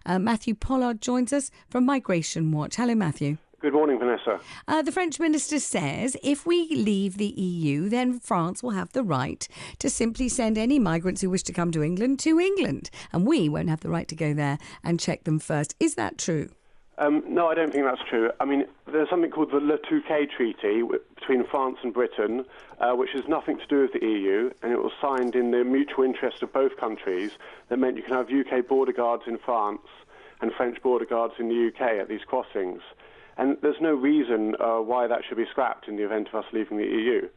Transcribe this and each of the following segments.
Matthew Pollard joins us from Migration Watch. Hello, Matthew. Good morning, Vanessa. The French minister says if we leave the EU, then France will have the right to simply send any migrants who wish to come to England, and we won't have the right to go there and check them first. Is that true? No, I don't think that's true. I mean, there's something called the Le Touquet Treaty between France and Britain, which has nothing to do with the EU, and it was signed in the mutual interest of both countries. That meant you can have UK border guards in France and French border guards in the UK at these crossings. And there's no reason why that should be scrapped in the event of us leaving the EU.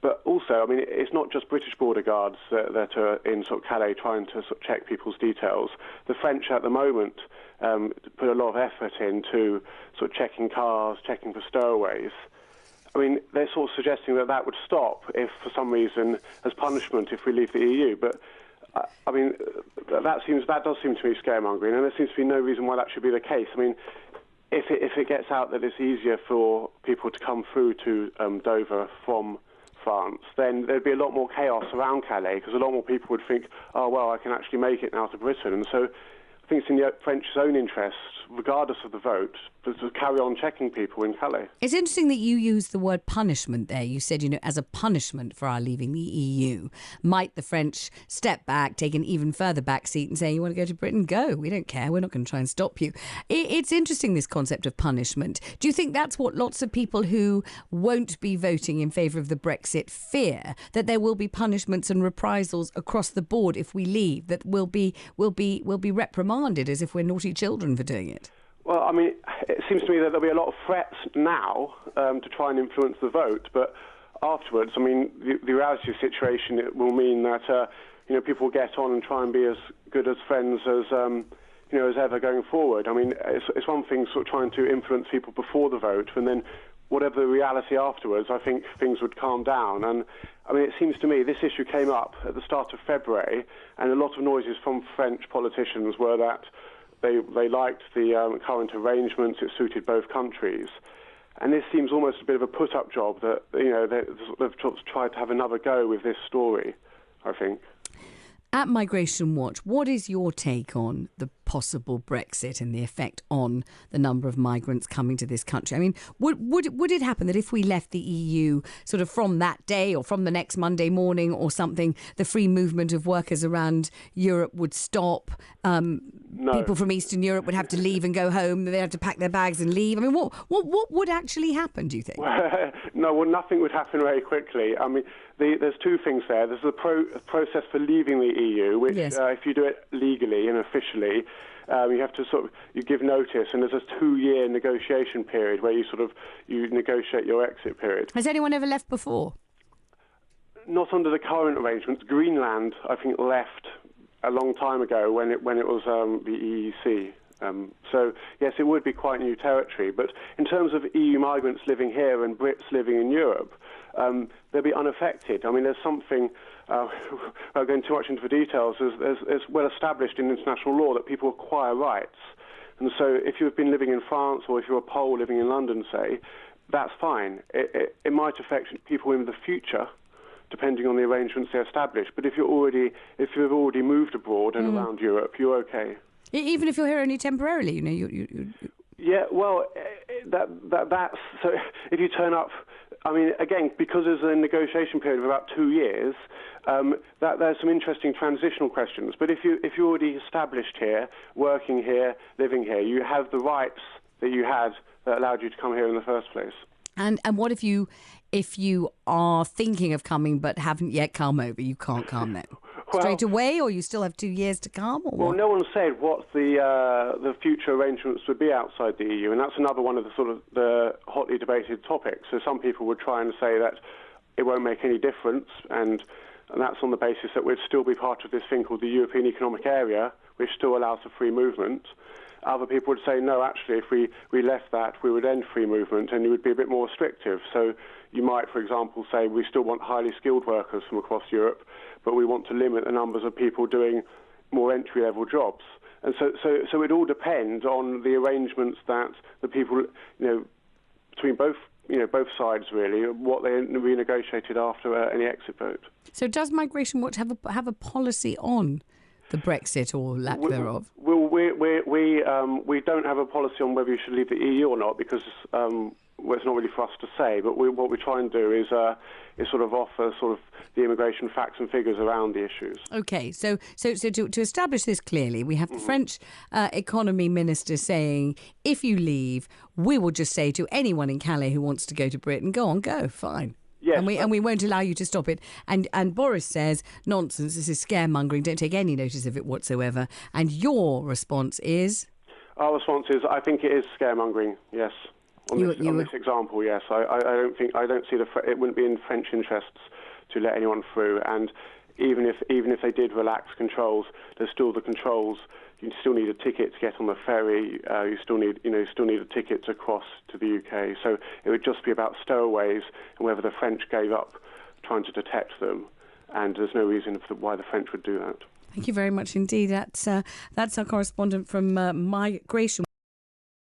But also, I mean, it's not just British border guards that are in sort of Calais trying to sort of check people's details. The French at the moment put a lot of effort into sort of checking cars, checking for stowaways. I mean, they're sort of suggesting that that would stop if, for some reason, as punishment if we leave the EU. But I mean, that does seem to be scaremongering, and there seems to be no reason why that should be the case. I mean, if it gets out that it's easier for people to come through to Dover from France, then there'd be a lot more chaos around Calais, because a lot more people would think, oh, well, I can actually make it now to Britain. And so I think it's in the French's own interest, regardless of the vote, to carry on checking people in Calais. It's interesting that you use the word punishment there. You said, as a punishment for our leaving the EU. Might the French step back, take an even further back seat and say, you want to go to Britain? Go. We don't care. We're not going to try and stop you. It's interesting, this concept of punishment. Do you think that's what lots of people who won't be voting in favour of the Brexit fear, that there will be punishments and reprisals across the board if we leave, that we'll be reprimanded as if we're naughty children for doing it? Well, I mean, it seems to me that there'll be a lot of threats now to try and influence the vote, but afterwards, I mean, the reality of the situation, it will mean that people will get on and try and be as good as friends as as ever going forward. I mean, it's one thing sort of trying to influence people before the vote, and then whatever the reality afterwards, I think things would calm down. And I mean, it seems to me this issue came up at the start of February, and a lot of noises from French politicians were that they liked the current arrangements. It suited both countries. And this seems almost a bit of a put-up job that, they've tried to have another go with this story, I think. At Migration Watch, what is your take on the possible Brexit and the effect on the number of migrants coming to this country? I mean, would it happen that if we left the EU sort of from that day or from the next Monday morning or something, the free movement of workers around Europe would stop? No. People from Eastern Europe would have to leave and go home. They'd have to pack their bags and leave. I mean, what would actually happen, do you think? Well, nothing would happen very quickly. I mean, there's two things there. There's the process for leaving the EU, which yes. If you do it legally and officially, you have to you give notice, and there's a 2-year negotiation period where you negotiate your exit period. Has anyone ever left before? Not under the current arrangements. Greenland, I think, left a long time ago when it was the EEC. So, yes, it would be quite new territory. But in terms of EU migrants living here and Brits living in Europe, they'll be unaffected. I mean, there's something, without going too much into the details, it's well established in international law that people acquire rights. And so if you've been living in France or if you're a Pole living in London, say, that's fine. It might affect people in the future, depending on the arrangements they establish. But if you've already moved abroad and around Europe, you're okay. Even if you're here only temporarily, you Yeah, well, that's so. If you turn up, I mean, again, because there's a negotiation period of about 2 years, there's some interesting transitional questions. But if you're already established here, working here, living here, you have the rights that you had that allowed you to come here in the first place. And what if you are thinking of coming but haven't yet come over? You can't come then straight away, or you still have 2 years to come? Or well, what? no one said what the future arrangements would be outside the EU, and that's another one of the hotly debated topics. So some people would try and say that it won't make any difference, and that's on the basis that we'd still be part of this thing called the European Economic Area, which still allows for free movement. Other people would say, no, actually, if we left that, we would end free movement and it would be a bit more restrictive. So you might, for example, say we still want highly skilled workers from across Europe, but we want to limit the numbers of people doing more entry-level jobs. And so it all depends on the arrangements that the people, between both sides, really, what they renegotiated after any exit vote. So does Migration Watch have a policy on the Brexit or lack thereof? Well, we don't have a policy on whether you should leave the EU or not because it's not really for us to say. But what we try and do is sort of offer sort of the immigration facts and figures around the issues. Okay, so to establish this clearly, we have the French economy minister saying, if you leave, we will just say to anyone in Calais who wants to go to Britain, go, fine. Yes, and we won't allow you to stop it. And Boris says, nonsense, this is scaremongering, don't take any notice of it whatsoever. And your response is? Our response is, I think it is scaremongering, yes. On this example, yes. I don't see it wouldn't be in French interests to let anyone through. And even if they did relax controls, there's still the controls. You still need a ticket to get on the ferry. You still need a ticket to cross to the UK. So it would just be about stowaways and whether the French gave up trying to detect them. And there's no reason why the French would do that. Thank you very much indeed. That's our correspondent from migration.